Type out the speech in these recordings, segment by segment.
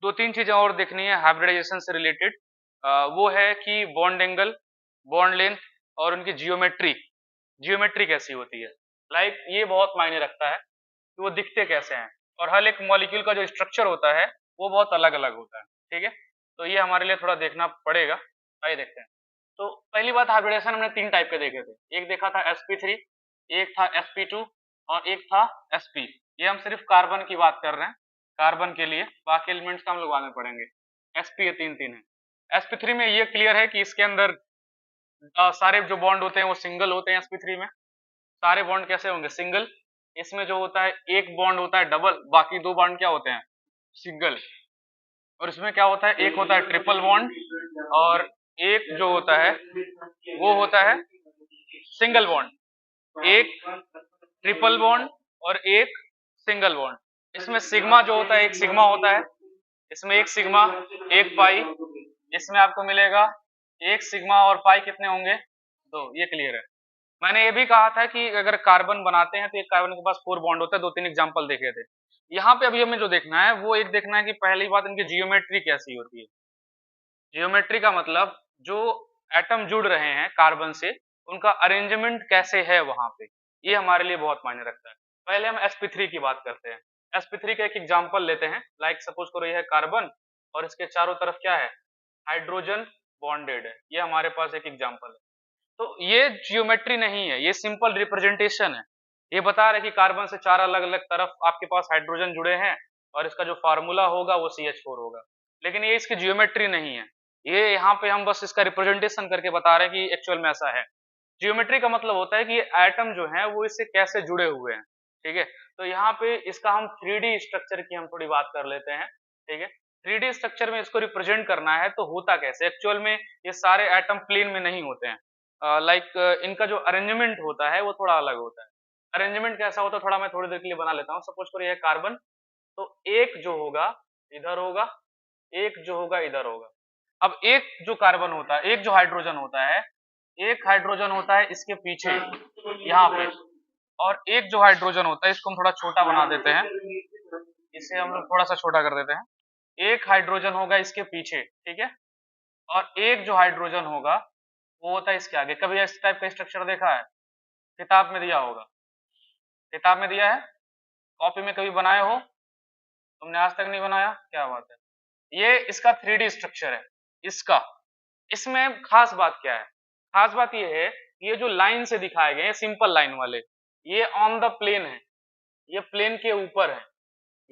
दो तीन चीजें और देखनी है हाइब्रिडाइजेशन से रिलेटेड। वो है कि बॉन्ड एंगल, बॉन्ड लेंथ और उनकी जियोमेट्री, जियोमेट्री कैसी होती है। लाइक ये बहुत मायने रखता है कि वो दिखते कैसे हैं, और हर एक मॉलिक्यूल का जो स्ट्रक्चर होता है वो बहुत अलग अलग होता है। ठीक है, तो ये हमारे लिए थोड़ा देखना पड़ेगा। आइए देखते हैं। तो पहली बात, हाइब्रिडेशन हमने तीन टाइप के देखे थे। एक देखा था sp3, एक था sp2 और एक था sp। ये हम सिर्फ कार्बन की बात कर रहे हैं, कार्बन के लिए, बाकी एलिमेंट्स का हम लोग बाद में पढ़ेंगे। sp ये तीन तीन है। sp3 में ये क्लियर है कि इसके अंदर सारे जो बॉन्ड होते हैं वो सिंगल होते हैं। sp3 में सारे बॉन्ड कैसे होंगे, सिंगल। इसमें जो होता है एक बॉन्ड होता है डबल, बाकी दो बॉन्ड क्या होते हैं, सिंगल। और इसमें क्या होता है, एक होता है ट्रिपल बॉन्ड और एक जो होता है वो होता है सिंगल बॉन्ड। एक ट्रिपल बॉन्ड और एक सिंगल बॉन्ड। इसमें सिग्मा जो होता है, एक सिग्मा होता है, इसमें एक सिग्मा एक पाई, इसमें आपको मिलेगा एक सिग्मा और पाई कितने होंगे, दो। ये क्लियर है। मैंने ये भी कहा था कि अगर कार्बन बनाते हैं तो एक कार्बन के पास 4 बॉन्ड होता है, दो तीन एग्जांपल देखे थे। यहाँ पे अभी हमें जो देखना है वो एक देखना है कि पहली बात इनकी जियोमेट्री कैसी होती है। जियोमेट्री का मतलब जो एटम जुड़ रहे हैं कार्बन से उनका अरेंजमेंट कैसे है वहां पे, ये हमारे लिए बहुत मायने रखता है। पहले हम sp3 की बात करते हैं। sp3 का एक एग्जांपल लेते हैं। लाइक सपोज करो ये है कार्बन और इसके चारों तरफ क्या है, हाइड्रोजन बॉन्डेड है। ये हमारे पास एक एग्जांपल है। तो ये जियोमेट्री नहीं है, ये सिंपल रिप्रेजेंटेशन है। ये बता रहे कि कार्बन से चार अलग अलग तरफ आपके पास हाइड्रोजन जुड़े हैं और इसका जो फार्मूला होगा वो CH4 होगा, लेकिन ये इसकी जियोमेट्री नहीं है। ये यहाँ पे हम बस इसका रिप्रेजेंटेशन करके बता रहे हैं कि एक्चुअल में ऐसा है। जियोमेट्री का मतलब होता है कि ये एटम जो है वो इससे कैसे जुड़े हुए हैं। ठीक है, तो यहाँ पे इसका हम 3D स्ट्रक्चर की हम थोड़ी बात कर लेते हैं। ठीक है, 3D स्ट्रक्चर में इसको रिप्रेजेंट करना है तो होता कैसे, एक्चुअल में ये सारे एटम प्लेन में नहीं होते हैं। लाइक इनका जो अरेंजमेंट होता है वो थोड़ा अलग होता है। अरेंजमेंट कैसा होता है थोड़ा मैं थोड़ी देर के लिए बना लेता हूँ। सपोज करो ये कार्बन, तो एक जो होगा इधर होगा, एक जो होगा इधर होगा। अब एक जो कार्बन होता है, एक जो हाइड्रोजन होता है, एक हाइड्रोजन होता है इसके पीछे यहाँ पे, और एक जो हाइड्रोजन होता है इसको हम थोड़ा छोटा बना देते हैं, इसे हम लोग थोड़ा सा छोटा कर देते हैं। एक हाइड्रोजन होगा इसके पीछे, ठीक है, और एक जो हाइड्रोजन होगा वो होता है इसके आगे। कभी इस टाइप का स्ट्रक्चर देखा है, किताब में दिया होगा, किताब में दिया है, कॉपी में कभी बनाए हो, तुमने आज तक नहीं बनाया, क्या बात है। ये इसका 3D स्ट्रक्चर है इसका। इसमें खास बात क्या है, खास बात ये है ये जो लाइन से दिखाए गए हैं सिंपल लाइन वाले, ये ऑन द प्लेन है, ये प्लेन के ऊपर है।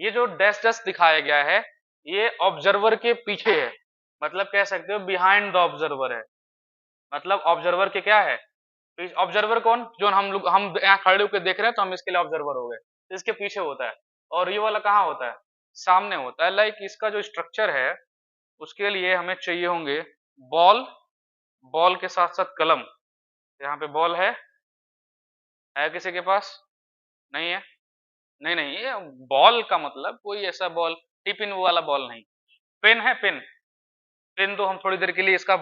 ये जो डैश डैश दिखाया गया है ये ऑब्जर्वर के पीछे है, मतलब कह सकते हो बिहाइंड द ऑब्जर्वर है। मतलब ऑब्जर्वर के क्या है, ऑब्जर्वर कौन, जो हम यहाँ खड़े होकर देख रहे हैं तो हम इसके लिए ऑब्जर्वर हो गए, तो इसके पीछे होता है। और ये वाला कहाँ होता है, सामने होता है। लाइक इसका जो स्ट्रक्चर है उसके लिए हमें चाहिए होंगे बॉल, बॉल के साथ साथ कलम। यहाँ पे बॉल है किसी के पास, नहीं है, नहीं नहीं, ये बॉल का मतलब कोई ऐसा बॉल टिफिन वाला बॉल नहीं। पेन है, पेन, पेन दो, हम थोड़ी देर के लिए इसका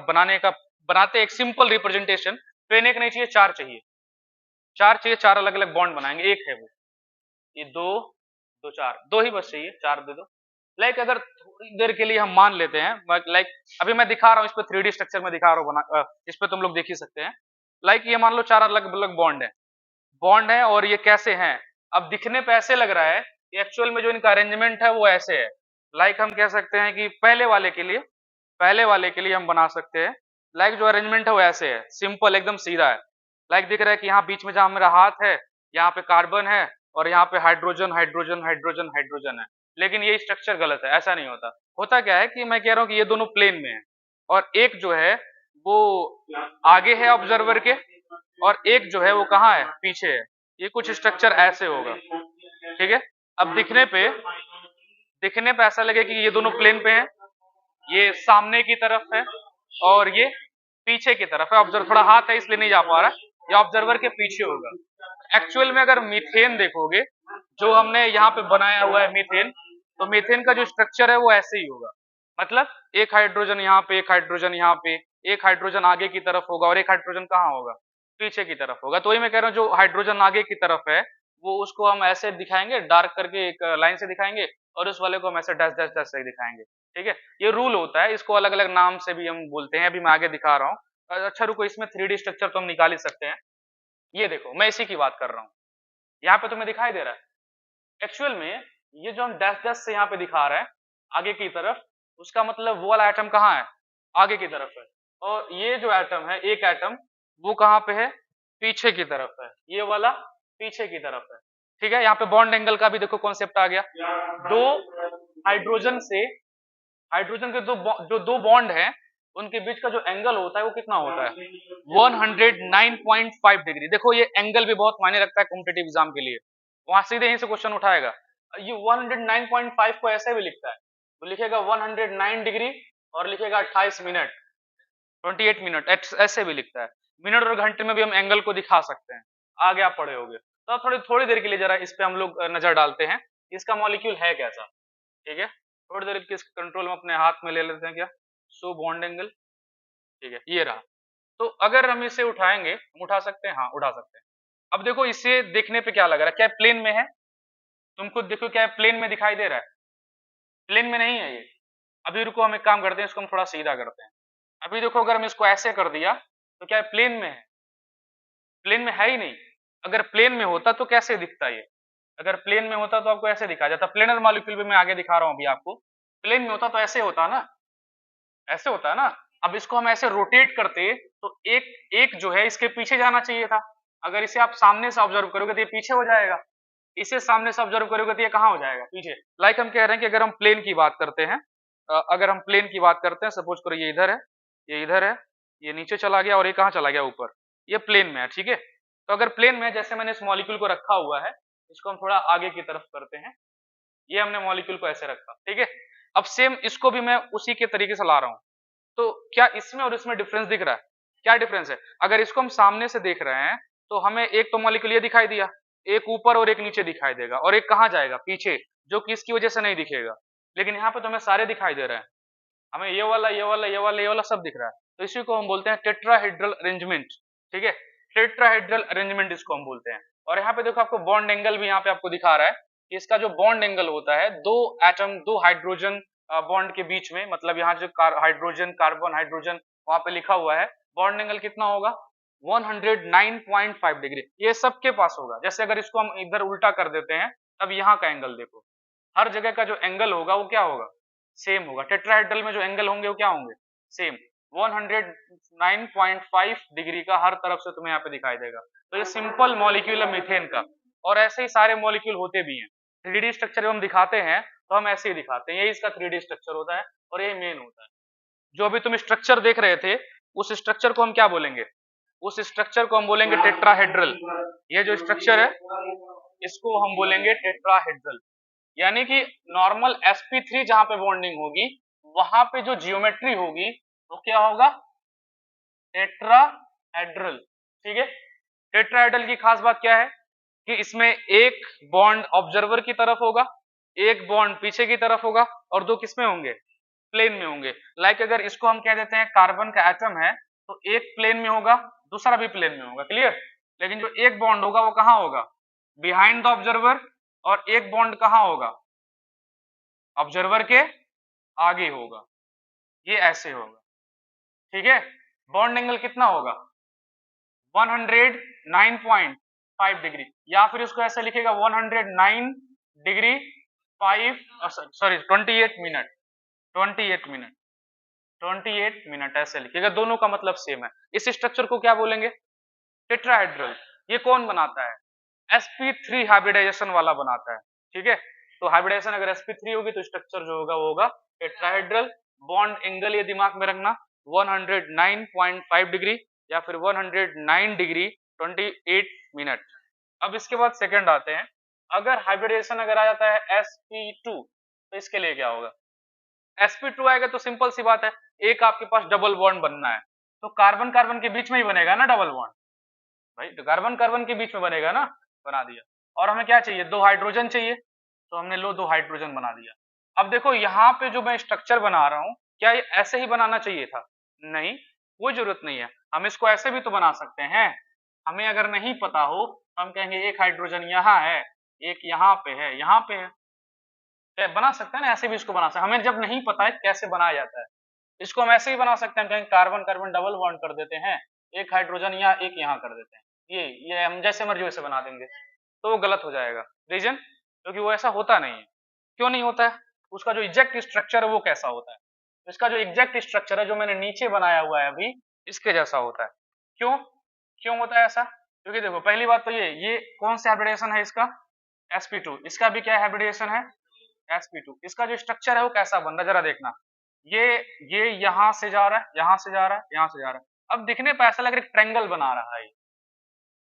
बनाते एक सिंपल रिप्रेजेंटेशन। पेन एक नहीं चाहिए, चार चाहिए, चार चाहिए, चार अलग अलग बॉन्ड बनाएंगे। एक है वो, ये दो, दो चार, दो ही बस चाहिए, चार दे दो। लाइक अगर थोड़ी देर के लिए हम मान लेते हैं, लाइक अभी मैं दिखा रहा हूँ इस पे 3D स्ट्रक्चर में दिखा रहा हूँ बना, इस पे तुम लोग देख ही सकते हैं। लाइक ये मान लो चार अलग अलग बॉन्ड है, बॉन्ड है, और ये कैसे हैं, अब दिखने पे ऐसे लग रहा है कि एक्चुअल में जो इनका अरेंजमेंट है वो ऐसे है। लाइक हम कह सकते हैं कि पहले वाले के लिए हम बना सकते हैं, लाइक जो अरेंजमेंट है वो ऐसे है, सिंपल एकदम सीधा है। लाइक दिख रहा है कि यहाँ बीच में जहां मेरा हाथ है यहाँ पे कार्बन है और यहाँ पे हाइड्रोजन हाइड्रोजन हाइड्रोजन हाइड्रोजन है। लेकिन ये स्ट्रक्चर गलत है, ऐसा नहीं होता। होता क्या है कि मैं कह रहा हूँ कि ये दोनों प्लेन में है और एक जो है वो आगे है ऑब्जर्वर के और एक जो है वो कहाँ है, पीछे है। ये कुछ स्ट्रक्चर ऐसे होगा, ठीक है। अब दिखने पे ऐसा लगे कि ये दोनों प्लेन पे हैं, ये सामने की तरफ है और ये पीछे की तरफ है। ऑब्जर्वर थोड़ा हाथ है इसलिए नहीं जा पा रहा है, ये ऑब्जर्वर के पीछे होगा। एक्चुअल में अगर मीथेन देखोगे जो हमने यहाँ पे बनाया हुआ है मीथेन, तो मीथेन का जो स्ट्रक्चर है वो ऐसे ही होगा। मतलब एक हाइड्रोजन यहाँ पे, एक हाइड्रोजन यहाँ पे, एक हाइड्रोजन आगे की तरफ होगा और एक हाइड्रोजन कहाँ होगा, पीछे की तरफ होगा। तो वही मैं कह रहा हूँ जो हाइड्रोजन आगे की तरफ है वो उसको हम ऐसे दिखाएंगे, डार्क करके एक लाइन से दिखाएंगे, और उस वाले को हम ऐसे डैश डैश डैश से दिखाएंगे। ठीक है, ये रूल होता है, इसको अलग अलग नाम से भी हम बोलते हैं, अभी मैं आगे दिखा रहा हूँ। अच्छा रुको, इसमें 3D स्ट्रक्चर तो हम निकाल ही सकते हैं। ये देखो, मैं इसी की बात कर रहा हूँ, यहाँ पे तुम्हें दिखाई दे रहा है। एक्चुअल में ये जो हम डैश डैश से यहाँ पे दिखा रहे हैं आगे की तरफ, उसका मतलब वो वाला एटम कहाँ है, आगे की तरफ है। और ये जो एटम है, एक एटम, वो कहाँ पे है, पीछे की तरफ है, ये वाला पीछे की तरफ है। ठीक है, यहाँ पे बॉन्ड एंगल का भी देखो कॉन्सेप्ट आ गया। दो हाइड्रोजन से, हाइड्रोजन के जो दो बॉन्ड हैं, उनके बीच का जो एंगल होता है वो कितना होता है, 109.5 डिग्री। देखो ये एंगल भी बहुत मायने रखता है कॉम्पिटिटिव एग्जाम के लिए, वहां सीधे यहीं से क्वेश्चन उठाएगा। ये 109.5 को ऐसे भी लिखता है, तो लिखेगा 109 डिग्री और लिखेगा 28 मिनट, 28 मिनट, ऐसे भी लिखता है। मिनट और घंटे में भी हम एंगल को दिखा सकते हैं, आगे आप पढ़े होगे। तो अब थोड़ी देर के लिए जरा इस पे हम लोग नजर डालते हैं, इसका मॉलिक्यूल है कैसा। ठीक है, थोड़ी देर किस कंट्रोल में अपने हाथ में ले लेते हैं, क्या, शो बॉन्ड एंगल। ठीक है, ये रहा। तो अगर हम इसे उठाएंगे, हम उठा सकते हैं, हाँ उठा सकते हैं। अब देखो इसे देखने पे क्या लग रहा है, क्या प्लेन में है, तुम खुद देखो क्या प्लेन में दिखाई दे रहा है, प्लेन में नहीं है ये। अभी रुको, हम एक काम करते हैं, इसको हम थोड़ा सीधा करते हैं। अभी देखो, अगर हम इसको ऐसे कर दिया तो क्या प्लेन में है, प्लेन में है ही नहीं। अगर प्लेन में होता तो कैसे दिखता ये, अगर प्लेन में होता तो आपको ऐसे दिखा जाता। प्लेनर मॉलिक्यूल भी मैं आगे दिखा रहा हूं अभी आपको। प्लेन में होता तो ऐसे होता ना, ऐसे होता है ना। अब इसको हम ऐसे रोटेट करते तो एक एक जो है इसके पीछे जाना चाहिए था। अगर इसे आप सामने से ऑब्जर्व करोगे तो ये पीछे हो जाएगा, इसे सामने से ऑब्जर्व करोगे तो ये कहाँ हो जाएगा, पीछे। लाइक हम कह रहे हैं कि अगर हम प्लेन की बात करते हैं, अगर हम प्लेन की बात करते हैं, सपोज करो ये इधर है, ये इधर है, ये नीचे चला गया और ये कहाँ चला गया, ऊपर, ये प्लेन में है। ठीक है, तो अगर प्लेन में है, जैसे मैंने इस मॉलिक्यूल को रखा हुआ है, इसको हम थोड़ा आगे की तरफ करते हैं, ये हमने मॉलिक्यूल को ऐसे रखा। ठीक है, अब सेम इसको भी मैं उसी के तरीके से ला रहा हूं। तो क्या इसमें और इसमें डिफरेंस दिख रहा है, क्या डिफरेंस है। अगर इसको हम सामने से देख रहे हैं तो हमें एक तो मॉलिक्यूल ये दिखाई दिया, एक ऊपर और एक नीचे दिखाई देगा, और एक कहाँ जाएगा, पीछे, जो कि इसकी वजह से नहीं दिखेगा। लेकिन यहाँ पे तो हमें सारे दिखाई दे रहे हैं, हमें ये वाला ये वाला ये वाला ये वाला सब दिख रहा है। तो इसी को हम बोलते हैं टेट्राहेड्रल अरेंजमेंट। ठीक है, टेट्राहेड्रल अरेंजमेंट इसको हम बोलते हैं। और यहाँ पे देखो आपको बॉन्ड एंगल भी यहाँ पे आपको दिखा रहा है कि इसका जो बॉन्ड एंगल होता है, दो एटम, दो हाइड्रोजन बॉन्ड के बीच में, मतलब यहाँ जो हाइड्रोजन कार्बन हाइड्रोजन वहां पे लिखा हुआ है, बॉन्ड एंगल कितना होगा, 109.5 डिग्री। ये सबके पास होगा। जैसे अगर इसको हम इधर उल्टा कर देते हैं, तब यहाँ का एंगल देखो, हर जगह का जो एंगल होगा वो क्या होगा, सेम होगा। टेट्राहेड्रल में जो एंगल होंगे वो क्या होंगे, सेम, 109.5 डिग्री का हर तरफ से तुम्हें यहाँ पे दिखाई देगा। तो ये सिंपल मॉलिक्यूल है मीथेन का, और ऐसे ही सारे मॉलिक्यूल होते भी हैं। 3D स्ट्रक्चर जब हम दिखाते हैं तो हम ऐसे ही दिखाते हैं, यही इसका 3D स्ट्रक्चर होता है और यही मेन होता है। जो अभी तुम स्ट्रक्चर देख रहे थे, उस स्ट्रक्चर को हम क्या बोलेंगे, उस स्ट्रक्चर को हम बोलेंगे टेट्राहेड्रल। ये जो स्ट्रक्चर है इसको हम बोलेंगे टेट्राहेड्रल। यानी कि नॉर्मल sp3 जहां पे बॉन्डिंग होगी, वहां पे जो जियोमेट्री होगी वो क्या होगा, टेट्राहेड्रल। ठीक है, टेट्राहेड्रल की खास बात क्या है कि इसमें एक बॉन्ड ऑब्जर्वर की तरफ होगा, एक बॉन्ड पीछे की तरफ होगा, और दो किसमें होंगे, प्लेन में होंगे। लाइक अगर इसको हम कह देते हैं कार्बन का एटम है, तो एक प्लेन में होगा, दूसरा भी प्लेन में होगा, क्लियर। लेकिन जो एक बॉन्ड होगा वो कहाँ होगा, बिहाइंड द ऑब्जर्वर, और एक बॉन्ड कहाँ होगा, ऑब्जर्वर के आगे होगा, ये ऐसे होगा। ठीक है, बॉन्ड एंगल कितना होगा, 109.5 डिग्री, या फिर इसको ऐसे लिखेगा 109 degree 5 sorry 28 minute, 28 minute, 28 minute ऐसे लिखिएगा। दोनों का मतलब सेम है। इस स्ट्रक्चर को क्या बोलेंगे, टेट्राहेड्रल। ये कौन बनाता है, sp3 हाइब्रिडाइजेशन वाला बनाता है। ठीक है, तो हाइब्रिडाइजेशन अगर sp3 होगी तो स्ट्रक्चर जो होगा वो होगा टेट्राहेड्रल। बॉन्ड एंगल ये दिमाग में रखना, 109.5 डिग्री या फिर 109 डिग्री 28 मिनट। अब इसके बाद सेकंड आते हैं, अगर हाइब्रिडाइजेशन अगर आ जाता है sp2 तो इसके लिए क्या होगा, sp2 आएगा तो सिंपल सी बात है, एक आपके पास डबल बॉन्ड बनना है, तो कार्बन कार्बन के बीच में ही बनेगा ना डबल बॉन्ड, भाई तो कार्बन कार्बन के बीच में बनेगा ना, बना दिया। और हमें क्या चाहिए, दो हाइड्रोजन चाहिए, तो हमने लो दो हाइड्रोजन बना दिया। अब देखो यहाँ पे जो मैं स्ट्रक्चर बना रहा हूँ, क्या ये ऐसे ही बनाना चाहिए था, नहीं, कोई जरूरत नहीं है। हम इसको ऐसे भी तो बना सकते हैं। हमें अगर नहीं पता हो हम कहेंगे एक हाइड्रोजन यहाँ है, एक यहाँ पे है, यहाँ पे है, बना सकते हैं ना, ऐसे भी इसको बना सकते हैं। हमें जब नहीं पता है कैसे बनाया जाता है, इसको हम ऐसे ही बना सकते हैं, कहीं कार्बन कार्बन डबल बॉन्ड कर देते हैं, एक हाइड्रोजन या एक यहाँ कर देते हैं, ये हम जैसे मर्जी वैसे बना देंगे, तो वो गलत हो जाएगा। रीजन क्योंकि वो ऐसा होता नहीं है। क्यों नहीं होता है? उसका जो एग्जैक्ट स्ट्रक्चर है वो कैसा होता है, इसका जो एग्जैक्ट स्ट्रक्चर है जो मैंने नीचे बनाया हुआ है अभी, इसके जैसा होता है। क्यों क्यों होता है ऐसा? क्योंकि देखो पहली बात तो ये कौन सा हाइब्रिडेशन है इसका, sp2, इसका भी क्या हाइब्रिडेशन है, sp2। इसका जो स्ट्रक्चर है वो कैसा बन रहा है जरा देखना, ये ये यहाँ से जा रहा है, यहाँ से जा रहा है, यहाँ से जा रहा है। अब दिखने पर ऐसा लग रहा है ट्रायंगल बना रहा है,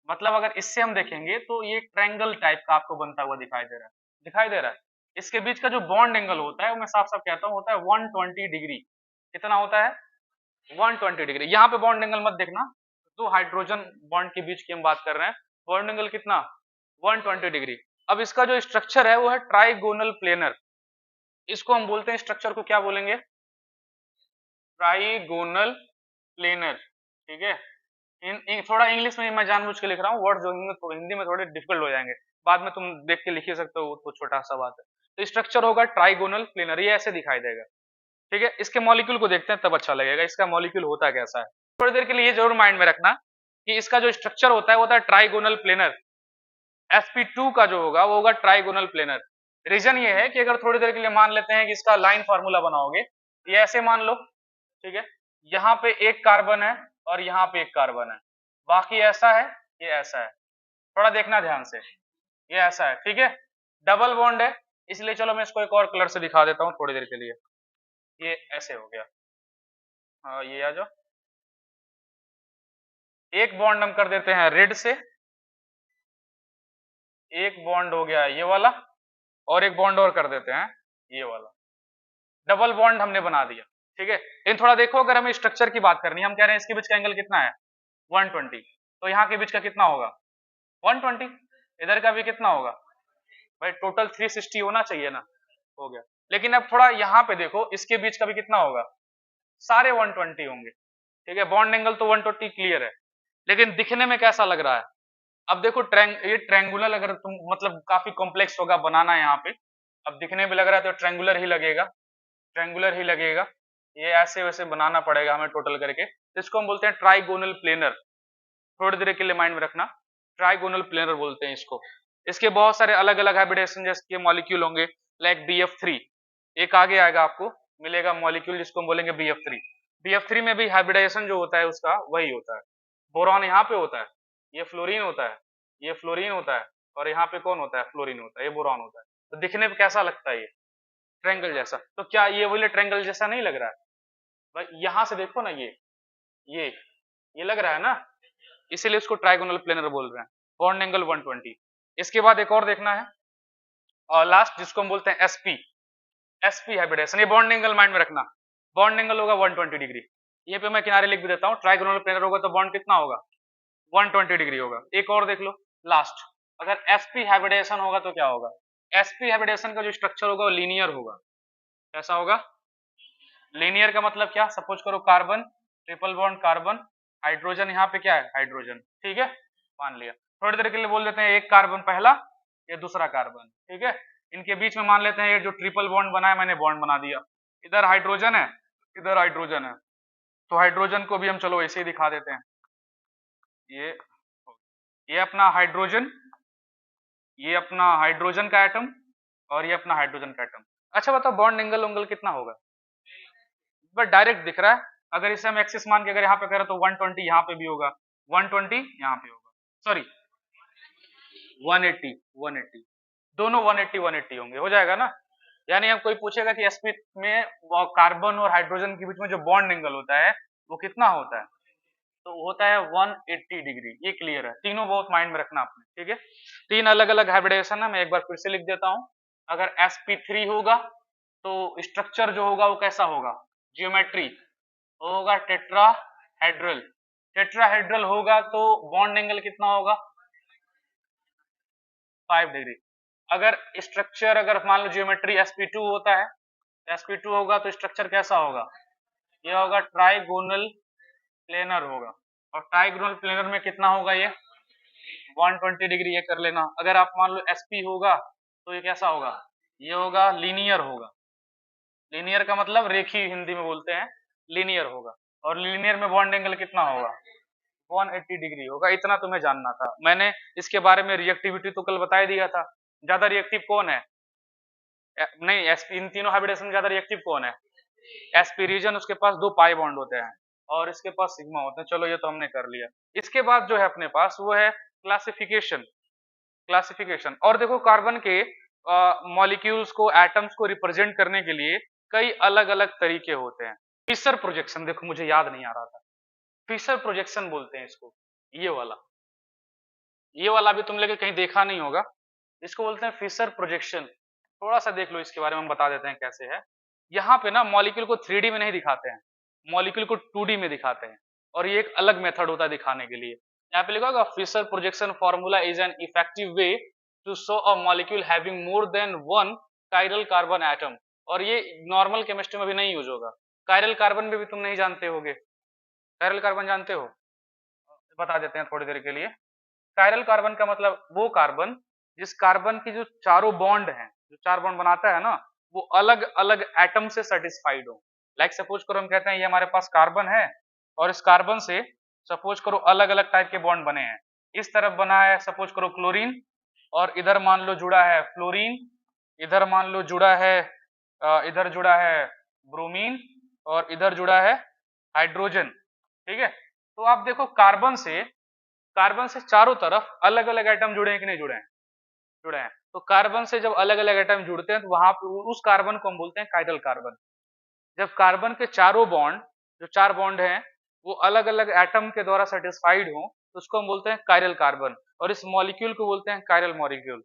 मतलब अगर इससे हम देखेंगे तो ये ट्रायंगल टाइप का आपको बनता हुआ दिखाई दे रहा है, दिखाई दे रहा है। इसके बीच का जो बॉन्ड एंगल होता है वो मैं साफ साफ कहता हूँ होता है 120 डिग्री। कितना होता है? 120 डिग्री। यहाँ पे बॉन्ड एंगल मत देखना, दो हाइड्रोजन बॉन्ड के बीच की हम बात कर रहे हैं, बॉन्ड एंगल कितना, 120 डिग्री। अब इसका जो स्ट्रक्चर है वो है ट्राइगोनल प्लेनर, इसको हम बोलते हैं, स्ट्रक्चर को क्या बोलेंगे, ट्राइगोनल प्लेनर। ठीक है, थोड़ा इंग्लिश में मैं जानबूझ के लिख रहा हूँ, वर्ड जो हिंदी में थोड़े डिफिकल्ट हो जाएंगे, बाद में तुम देख के लिख ही सकते हो, तो छोटा सा बात है। तो स्ट्रक्चर होगा ट्राइगोनल प्लेनर, ये ऐसे दिखाई देगा। ठीक है, इसके मॉलिक्यूल को देखते हैं तब अच्छा लगेगा, इसका मॉलिक्यूल होता कैसा है। थोड़ी देर के लिए ये जरूर माइंड में रखना कि इसका जो स्ट्रक्चर होता है वो होता है ट्राइगोनल प्लेनर। sp2 का जो होगा वो होगा ट्राइगोनल प्लेनर। रीजन ये है कि अगर थोड़ी देर के लिए मान लेते हैं कि इसका लाइन फार्मूला बनाओगे, ये ऐसे मान लो, ठीक है, यहाँ पे एक कार्बन है और यहाँ पे एक कार्बन है, बाकी ऐसा है, ये ऐसा है, थोड़ा देखना ध्यान से, ये ऐसा है, ठीक है, डबल बॉन्ड है, इसलिए चलो मैं इसको एक और कलर से दिखा देता हूँ थोड़ी देर के लिए। ये ऐसे हो गया, हाँ ये आ जाओ, एक बॉन्ड हम कर देते हैं रेड से, एक बॉन्ड हो गया ये वाला, और एक बॉन्ड और कर देते हैं ये वाला, डबल बॉन्ड हमने बना दिया। ठीक है, लेकिन थोड़ा देखो, अगर हमें स्ट्रक्चर की बात करनी है, हम कह रहे हैं इसके बीच का एंगल कितना है 120, तो यहाँ के बीच का कितना होगा 120, इधर का भी कितना होगा भाई, टोटल 360 होना चाहिए ना, हो गया। लेकिन अब थोड़ा यहाँ पे देखो, इसके बीच का भी कितना होगा, सारे 120 होंगे। ठीक है, बॉन्ड एंगल तो 120 क्लियर है, लेकिन दिखने में कैसा लग रहा है, अब देखो ये ट्रायंगुलर, अगर तुम मतलब काफी कॉम्प्लेक्स होगा बनाना यहाँ पे, अब दिखने में लग रहा है तो ट्रायंगुलर ही लगेगा, ट्रायंगुलर ही लगेगा, ये ऐसे वैसे बनाना पड़ेगा हमें टोटल करके, तो इसको हम बोलते हैं ट्राइगोनल प्लेनर। थोड़ी देर के लिए माइंड में रखना, ट्राइगोनल प्लेनर बोलते हैं इसको। इसके बहुत सारे अलग अलग हाइब्रिडेशन जैसे मॉलिक्यूल होंगे, लाइक BF3, एक आगे आएगा आपको मिलेगा मॉलिक्यूल जिसको हम बोलेंगे BF3। BF3 में भी हाइब्रिडाइजेशन जो होता है उसका वही होता है, बोरॉन यहाँ पे होता है, ये फ्लोरीन होता है, ये फ्लोरीन होता है, और यहाँ पे कौन होता है, फ्लोरीन होता है, ये बोरॉन होता है। तो दिखने पे कैसा लगता है ये ट्रायंगल जैसा, तो क्या ये वाले ट्रायंगल जैसा नहीं लग रहा है भाई, यहाँ से देखो ना, ये ये लग रहा है ना, इसीलिए इसको ट्राइगोनल प्लेनर बोल रहे हैं, बॉन्ड एंगल 120। इसके बाद एक और देखना है, और लास्ट जिसको हम बोलते हैं SP हाइब्रिडेशन, ये बॉन्ड एंगल माइंड में रखना, बॉन्ड एंगल होगा 120 डिग्री, ये पे मैं किनारे लिख भी देता हूँ, ट्राइगोनल प्लेनर होगा तो बॉन्ड कितना होगा 120 डिग्री होगा। एक और देख लो लास्ट, अगर SP हाइब्रिडेशन होगा तो क्या होगा, SP हाइब्रिडेशन का जो स्ट्रक्चर होगा वो लीनियर होगा। कैसा होगा, लीनियर का मतलब क्या, सपोज करो carbon, triple bond carbon, hydrogen यहाँ पे क्या है हाइड्रोजन, ठीक है, मान लिया। थोड़ी देर के लिए बोल देते हैं एक कार्बन पहला, ये दूसरा कार्बन, ठीक है, इनके बीच में मान लेते हैं ये जो ट्रिपल बॉन्ड बना है मैंने बॉन्ड बना दिया, इधर हाइड्रोजन है, इधर हाइड्रोजन है, तो हाइड्रोजन को भी हम चलो ऐसे ही दिखा देते हैं, ये ये अपना हाइड्रोजन, ये अपना हाइड्रोजन का एटम, और ये अपना हाइड्रोजन का एटम। अच्छा बताओ बॉन्ड एंगल उंगल कितना होगा, बस डायरेक्ट दिख रहा है, अगर इसे हम एक्सिस मान के अगर यहाँ पे करें तो 120 यहाँ पे भी होगा, 120 यहाँ पे होगा, सॉरी 180 दोनों 180 होंगे, हो जाएगा ना। यानी अब कोई पूछेगा कि sp में कार्बन और हाइड्रोजन के बीच में जो बॉन्ड एंगल होता है वो कितना होता है, तो होता है 180 डिग्री, ये क्लियर है, तीनों बहुत माइंड में रखना आपने। ठीक है, तीन अलग अलग हाइब्रिडेशन है, मैं एक बार फिर से लिख देता हूँ। अगर sp3 होगा तो स्ट्रक्चर जो होगा वो कैसा होगा, जियोमेट्री होगा टेट्राहेड्रल, टेट्राहेड्रल होगा तो बॉन्ड एंगल कितना होगा 5 डिग्री। अगर स्ट्रक्चर अगर मान लो जियोमेट्री sp2 होता है, sp2 होगा तो स्ट्रक्चर कैसा होगा, ये होगा ट्राइगोनल प्लेनर होगा, और ट्राइगोनल प्लेनर में कितना होगा ये 120 डिग्री, ये कर लेना। अगर आप मान लो sp होगा तो ये कैसा होगा ये होगा लीनियर होगा। लीनियर का मतलब रेखीय हिंदी में बोलते हैं, लीनियर होगा। और लीनियर में बॉन्ड एंगल कितना होगा? 180 डिग्री होगा। इतना तुम्हें जानना था। मैंने इसके बारे में रिएक्टिविटी तो कल बता ही दिया था। ज्यादा रिएक्टिव कौन है? नहीं, एसपी, इन तीनों हाइब्रिडेशन में ज्यादा रिएक्टिव कौन है? एसपी रीजन, उसके पास 2 पाई बॉन्ड होते हैं और इसके पास सिग्मा होते हैं। चलो ये तो हमने कर लिया। इसके बाद जो है अपने पास वो है क्लासिफिकेशन। क्लासिफिकेशन, और देखो कार्बन के मॉलिक्यूल्स को, एटम्स को रिप्रेजेंट करने के लिए कई अलग अलग तरीके होते हैं। फिशर प्रोजेक्शन, देखो मुझे याद नहीं आ रहा था, फिशर प्रोजेक्शन बोलते हैं इसको। ये वाला भी तुम लोग कहीं देखा नहीं होगा। इसको बोलते हैं फिशर प्रोजेक्शन। थोड़ा सा देख लो इसके बारे में, हम बता देते हैं कैसे है। यहाँ पे ना मॉलिक्यूल को 3D में नहीं दिखाते हैं, मॉलिक्यूल को 2D में दिखाते हैं, और ये एक अलग मेथड होता है दिखाने के लिए। यहाँ पे लिखा होगा Fischer projection formula is an effective way to show a molecule having more than one chiral carbon atom. और ये नॉर्मल केमिस्ट्री में भी नहीं यूज होगा। कायरल कार्बन में भी तुम नहीं जानते होगे। कायरल कार्बन जानते हो? बता देते हैं थोड़ी देर के लिए। कायरल कार्बन का मतलब वो कार्बन जिस कार्बन की जो चारों बॉन्ड हैं, जो 4 बॉन्ड बनाता है ना, वो अलग अलग एटम से सेटिस्फाइड हो। लाइक सपोज करो हम कहते हैं ये हमारे पास कार्बन है, और इस कार्बन से सपोज करो अलग अलग टाइप के बॉन्ड बने हैं। इस तरफ बना है सपोज करो क्लोरीन, और इधर मान लो जुड़ा है फ्लोरीन, इधर मान लो जुड़ा है इधर जुड़ा है ब्रोमीन, और इधर जुड़ा है हाइड्रोजन। ठीक है, तो आप देखो कार्बन से चारों तरफ अलग अलग एटम जुड़े हैं कि नहीं जुड़े हैं? जुड़े हैं। तो कार्बन से जब अलग अलग एटम जुड़ते हैं तो वहां पे उस कार्बन को हम बोलते हैं कायरल कार्बन। जब कार्बन के चारों बॉन्ड, जो 4 बॉन्ड हैं, वो अलग अलग एटम के द्वारा सेटिस्फाइड हो, तो उसको हम बोलते हैं कायरल कार्बन, और इस मॉलिक्यूल को बोलते हैं कायरल मॉलिक्यूल।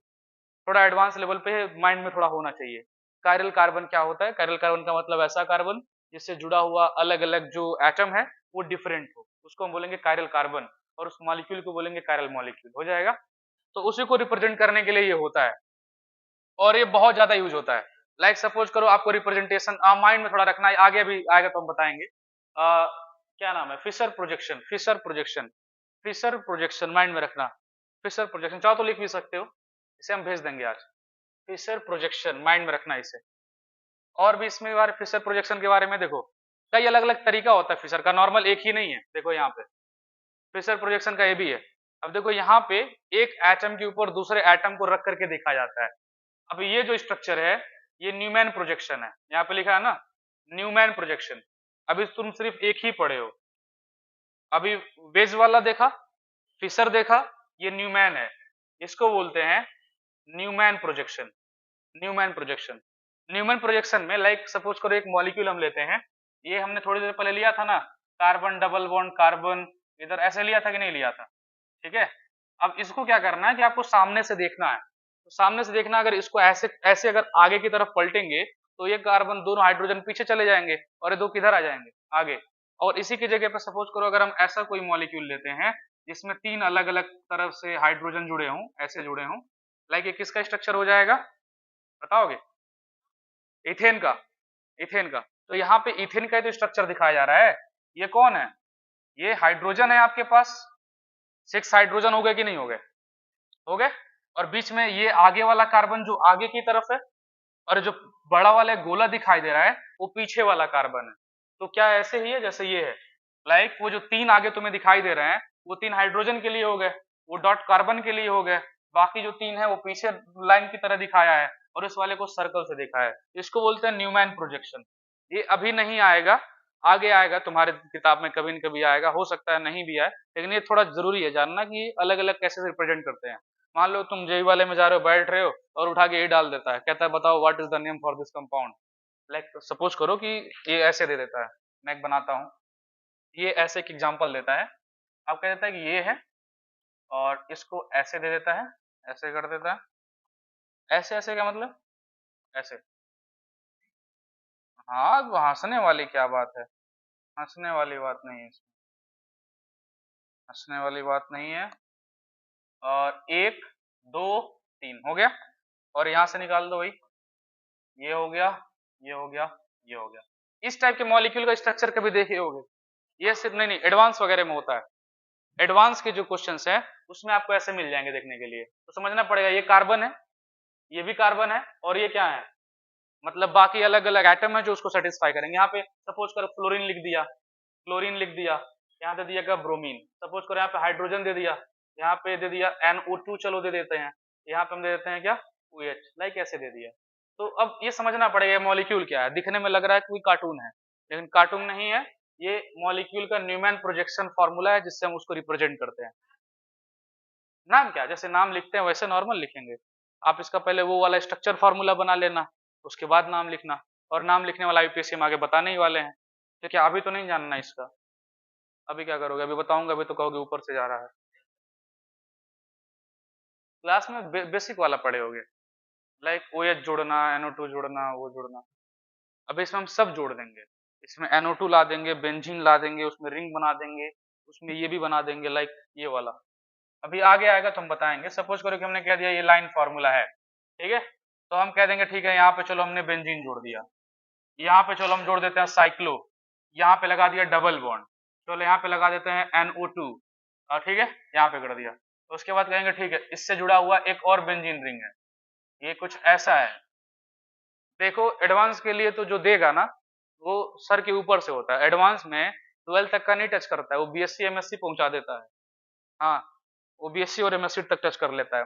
थोड़ा एडवांस लेवल पे माइंड में थोड़ा होना चाहिए। कायरल कार्बन क्या होता है? कायरल कार्बन का मतलब ऐसा कार्बन जिससे जुड़ा हुआ अलग अलग जो एटम है वो डिफरेंट हो, उसको हम बोलेंगे कायरल कार्बन, और उस मॉलिक्यूल को बोलेंगे कायरल मॉलिक्यूल। हो जाएगा? तो उसी को रिप्रेजेंट करने के लिए ये होता है, और ये बहुत ज्यादा यूज होता है। लाइक सपोज करो आपको रिप्रेजेंटेशन माइंड में थोड़ा रखना है, आगे भी आएगा तो हम बताएंगे। क्या नाम है? Fischer projection. Fischer projection, Fischer projection mind में रखना। फिशर प्रोजेक्शन चाहो तो लिख भी सकते हो, इसे हम भेज देंगे आज। फिशर प्रोजेक्शन माइंड में रखना इसे। और भी इसमें बारे फिशर प्रोजेक्शन के बारे में देखो, कई अलग अलग तरीका होता है फिशर का, नॉर्मल एक ही नहीं है। देखो यहाँ पे फिशर प्रोजेक्शन का ये भी है। अब देखो यहाँ पे एक एटम के ऊपर दूसरे एटम को रख करके देखा जाता है। अब ये जो स्ट्रक्चर है ये न्यूमैन प्रोजेक्शन है। यहाँ पे लिखा है ना न्यूमैन प्रोजेक्शन। अभी तुम सिर्फ एक ही पढ़े हो, अभी वेज वाला देखा, फिशर देखा, ये न्यूमैन है। इसको बोलते हैं Newman projection. Newman projection, Newman projection में लाइक सपोज करो एक मॉलिक्यूल हम लेते हैं, ये हमने थोड़ी देर पहले लिया था ना, कार्बन डबल बॉन्ड कार्बन, इधर ऐसे लिया था कि नहीं लिया था? ठीक है, अब इसको क्या करना है कि आपको सामने से देखना है। तो सामने से देखना, अगर इसको ऐसे ऐसे अगर आगे की तरफ पलटेंगे तो ये कार्बन दोनों हाइड्रोजन पीछे चले जाएंगे और ये दो किधर आ जाएंगे? आगे। और इसी की जगह पर सपोज करो अगर हम ऐसा कोई मॉलिक्यूल लेते हैं जिसमें 3 अलग अलग तरफ से हाइड्रोजन जुड़े हों, ऐसे जुड़े हों, लाइक ये किसका स्ट्रक्चर हो जाएगा बताओगे? इथेन का। इथेन का। तो यहाँ पे इथेन का तो स्ट्रक्चर दिखाया जा रहा है। ये कौन है? ये हाइड्रोजन है आपके पास, 6 हाइड्रोजन हो गए कि नहीं हो गए? हो गए। और बीच में ये आगे वाला कार्बन जो आगे की तरफ है, और जो बड़ा वाला गोला दिखाई दे रहा है वो पीछे वाला कार्बन है। तो क्या ऐसे ही है जैसे ये है? लाइक वो जो 3 आगे तुम्हें दिखाई दे रहे हैं वो 3 हाइड्रोजन के लिए हो गए, वो डॉट कार्बन के लिए हो गए, बाकी जो 3 है वो पीछे लाइन की तरह दिखाया है, और इस वाले को सर्कल से दिखा है। इसको बोलते हैं न्यूमैन प्रोजेक्शन। ये अभी नहीं आएगा, आगे आएगा, तुम्हारे किताब में कभी न कभी आएगा, हो सकता है नहीं भी आए, लेकिन ये थोड़ा जरूरी है जानना कि अलग अलग कैसे रिप्रेजेंट करते हैं। मान लो तुम जेई वाले में जा रहे हो, बैठ रहे हो और उठा के ये डाल देता है, कहता है बताओ what is the name for this compound. Like suppose करो कि ये ऐसे दे देता है, मैं एक बनाता हूँ, ये ऐसे एक एग्जांपल देता है, अब कह देता है कि ये है, और इसको ऐसे दे देता है, ऐसे कर देता है, ऐसे ऐसे का मतलब ऐसे। हाँ, तो हंसने वाली क्या बात है? हंसने वाली बात नहीं है इसमें, हंसने वाली बात नहीं है। और 1 2 3 हो गया, और यहां से निकाल दो भाई, ये हो गया, ये हो गया, ये हो गया। इस टाइप के मॉलिक्यूल का स्ट्रक्चर कभी देखे होगे? ये सिर्फ नहीं, एडवांस वगैरह में होता है। एडवांस के जो क्वेश्चंस हैं उसमें आपको ऐसे मिल जाएंगे देखने के लिए। तो समझना पड़ेगा ये कार्बन है, ये भी कार्बन है, और ये क्या है? मतलब बाकी अलग अलग एटम है जो उसको सेटिस्फाई करेंगे। यहाँ पे सपोज करो फ्लोरीन लिख दिया, क्लोरीन लिख दिया, यहाँ दे दिया ब्रोमीन। सपोज करो यहाँ पे हाइड्रोजन दे दिया, यहाँ पे दे दिया NO2, चलो दे देते हैं, यहाँ पे हम दे देते हैं क्या OH, लाइक ऐसे दे दिया। तो अब ये समझना पड़ेगा मॉलिक्यूल क्या है। दिखने में लग रहा है कोई कार्टून है, लेकिन कार्टून नहीं है, ये मॉलिक्यूल का न्यूमैन प्रोजेक्शन फॉर्मूला है जिससे हम उसको रिप्रेजेंट करते हैं। नाम क्या, जैसे नाम लिखते हैं वैसे नॉर्मल लिखेंगे। आप इसका पहले वो वाला स्ट्रक्चर फॉर्मूला बना लेना, उसके बाद नाम लिखना। और नाम लिखने वाला यूपीएससी में आगे बताने ही वाले हैं, तो क्या अभी तो नहीं जानना इसका? अभी क्या करोगे? अभी बताऊंगा, अभी तो कहोगे ऊपर से जा रहा है। क्लास में बेसिक वाला पढ़े होगे, लाइक OH जोड़ना, NO2 जोड़ना, वो जोड़ना। अभी इसमें हम सब जोड़ देंगे, इसमें NO2 ला देंगे, बेंजीन ला देंगे, उसमें रिंग बना देंगे, उसमें ये भी बना देंगे, लाइक ये वाला। अभी आगे आएगा तो हम बताएंगे। सपोज करो कि हमने कह दिया ये लाइन फॉर्मूला है, ठीक है, तो हम कह देंगे ठीक है, यहाँ पे चलो हमने बेंजीन जोड़ दिया, यहाँ पे चलो हम जोड़ देते हैं साइक्लो, यहाँ पे लगा दिया डबल बॉन्ड, चलो यहाँ पे लगा देते हैं NO2, और ठीक है यहाँ पे कर दिया। तो उसके बाद कहेंगे ठीक है, इससे जुड़ा हुआ एक और बेंजीन रिंग है, ये कुछ ऐसा है। देखो एडवांस के लिए तो जो देगा ना वो सर के ऊपर से होता है, एडवांस में 12 तक का नहीं टच करता है, वो BSc MSc पहुंचा देता है। हाँ, वो BSc और MSc तक टच कर लेता है।